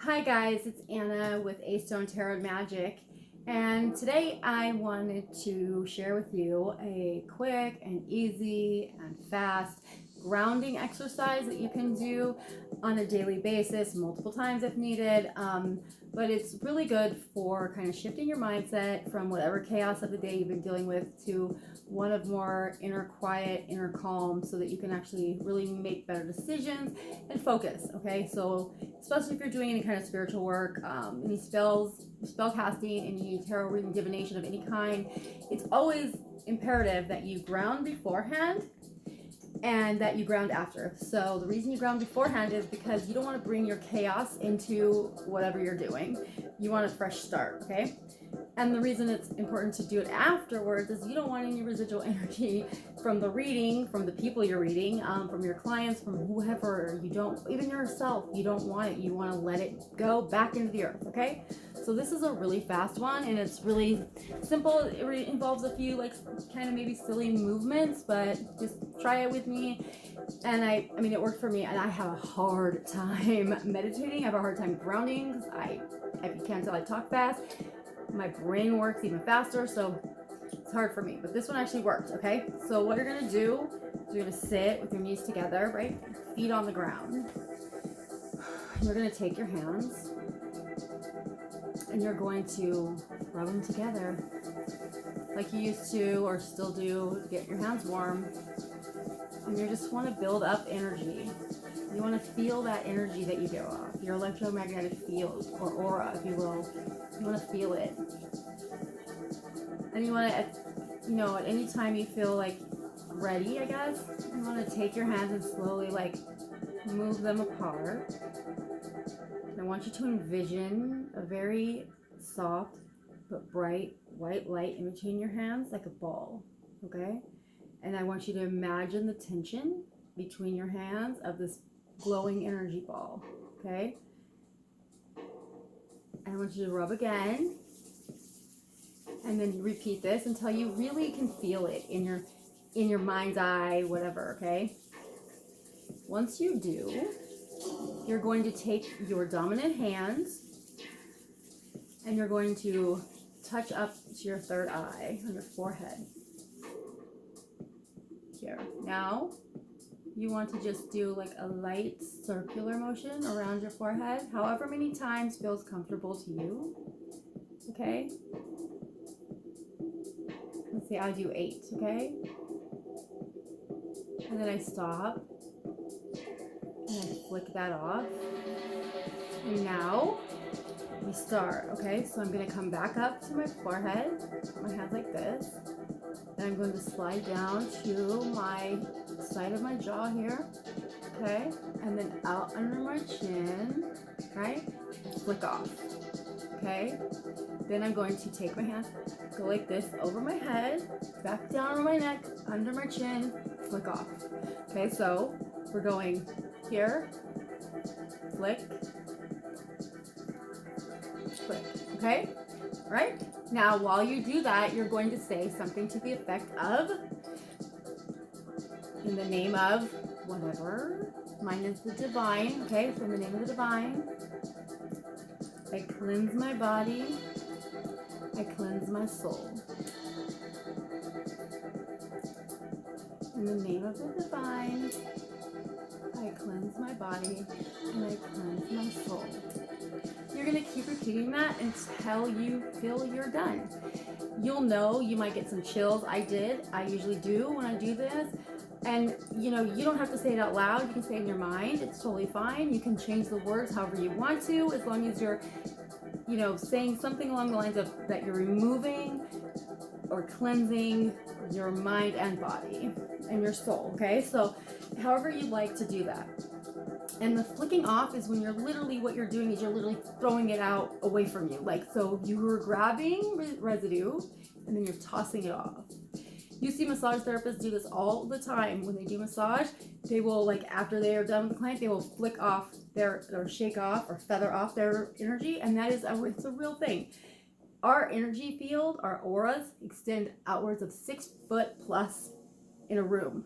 Hi guys, it's Anna with A Stone Tarot Magic, and today I wanted to share with you a quick and easy and fast grounding exercise that you can do on a daily basis, multiple times if needed. But it's really good for kind of shifting your mindset from whatever chaos of the day you've been dealing with to one of more inner quiet, inner calm, so that you can actually really make better decisions and focus. Okay, so especially if you're doing any kind of spiritual work, any spells, spell casting, any tarot reading, divination of any kind, it's always imperative that you ground beforehand and that you ground after. So the reason you ground beforehand is because you don't want to bring your chaos into whatever you're doing. You want a fresh start, okay? And the reason it's important to do it afterwards is you don't want any residual energy from the reading, from the people you're reading, from your clients, from whoever. You don't, even yourself, you don't want it. You want to let it go back into the earth, okay? So this is a really fast one, and it's really simple. It involves a few like kind of maybe silly movements, but just try it with me. And I mean, it worked for me, and I have a hard time meditating. I have a hard time grounding because if you can't tell, I talk fast. My brain works even faster, so it's hard for me. But this one actually worked, okay? So what you're gonna do is you're gonna sit with your knees together, right? Feet on the ground. You're gonna take your hands and you're going to rub them together like you used to or still do to get your hands warm. And you just want to build up energy. You want to feel that energy that you give off, your electromagnetic field or aura, if you will. You want to feel it. And you want to, at any time you feel like ready, I guess, you want to take your hands and slowly like move them apart. I want you to envision a very soft but bright white light in between your hands like a ball, okay? And I want you to imagine the tension between your hands of this glowing energy ball, okay? I want you to rub again, and then repeat this until you really can feel it in your mind's eye, whatever, okay? Once you do, you're going to take your dominant hands and you're going to touch up to your third eye on your forehead. Here. Now, you want to just do like a light circular motion around your forehead, however many times feels comfortable to you. Okay? Let's say I'll do 8, okay? And then I stop. And I flick that off. And now we start, okay? So I'm going to come back up to my forehead, my hands like this. And I'm going to slide down to my side of my jaw here, okay? And then out under my chin, right? Flick off, okay? Then I'm going to take my hands, go like this over my head, back down over my neck, under my chin, flick off. Okay, so we're going here, flick, flick, okay? Right? Now, while you do that, you're going to say something to the effect of, in the name of whatever. Mine is the divine, okay? So in the name of the divine, I cleanse my body, I cleanse my soul. In the name of the divine, I cleanse my body and I cleanse my soul. You're going to keep repeating that until you feel you're done. You'll know, you might get some chills. I usually do when I do this. And you don't have to say it out loud. You can say it in your mind. It's totally fine. You can change the words however you want to, as long as you're, saying something along the lines of that you're removing or cleansing your mind and body and your soul, okay? So however you'd like to do that. And the flicking off is when you're literally, what you're doing is you're literally throwing it out away from you. Like, so you were grabbing residue and then you're tossing it off. You see massage therapists do this all the time. When they do massage, they will, like, after they are done with the client, they will flick off or shake off or feather off their energy. And that is, it's a real thing. Our energy field, our auras, extend outwards of 6 foot plus in a room.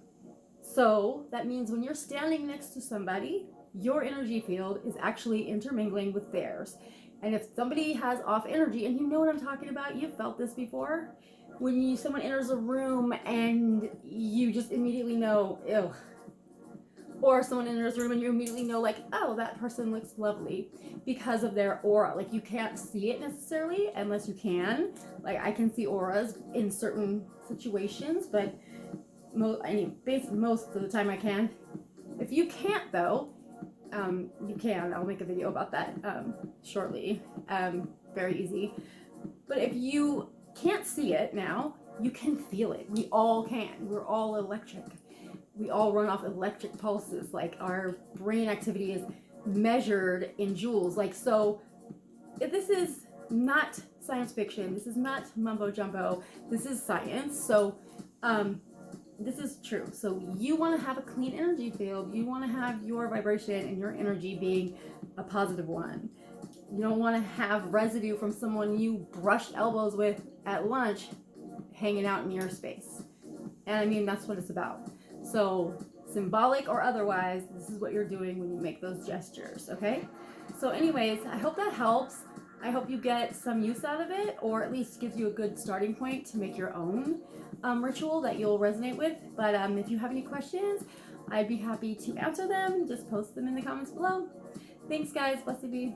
So that means when you're standing next to somebody your energy field is actually intermingling with theirs. And if somebody has off energy, and you know what I'm talking about, you've felt this before, when someone enters a room and you just immediately know, ew, or someone enters a room and you immediately know, like, oh, that person looks lovely because of their aura. Like, you can't see it necessarily unless you can. Like, I can see auras in certain situations, but most of the time I can. If you can't, though, you can. I'll make a video about that shortly. Very easy. But if you can't see it now, you can feel it. We all can. We're all electric. We all run off electric pulses. Like, our brain activity is measured in joules. Like, so if this is not science fiction, this is not mumbo jumbo, this is science. So this is true. So you want to have a clean energy field. You want to have your vibration and your energy being a positive one. You don't want to have residue from someone you brushed elbows with at lunch hanging out in your space. And I mean, that's what it's about. So symbolic or otherwise, this is what you're doing when you make those gestures, okay? So anyways, I hope that helps. I hope you get some use out of it, or at least gives you a good starting point to make your own ritual that you'll resonate with. But if you have any questions, I'd be happy to answer them. Just post them in the comments below. Thanks, guys. Blessed be.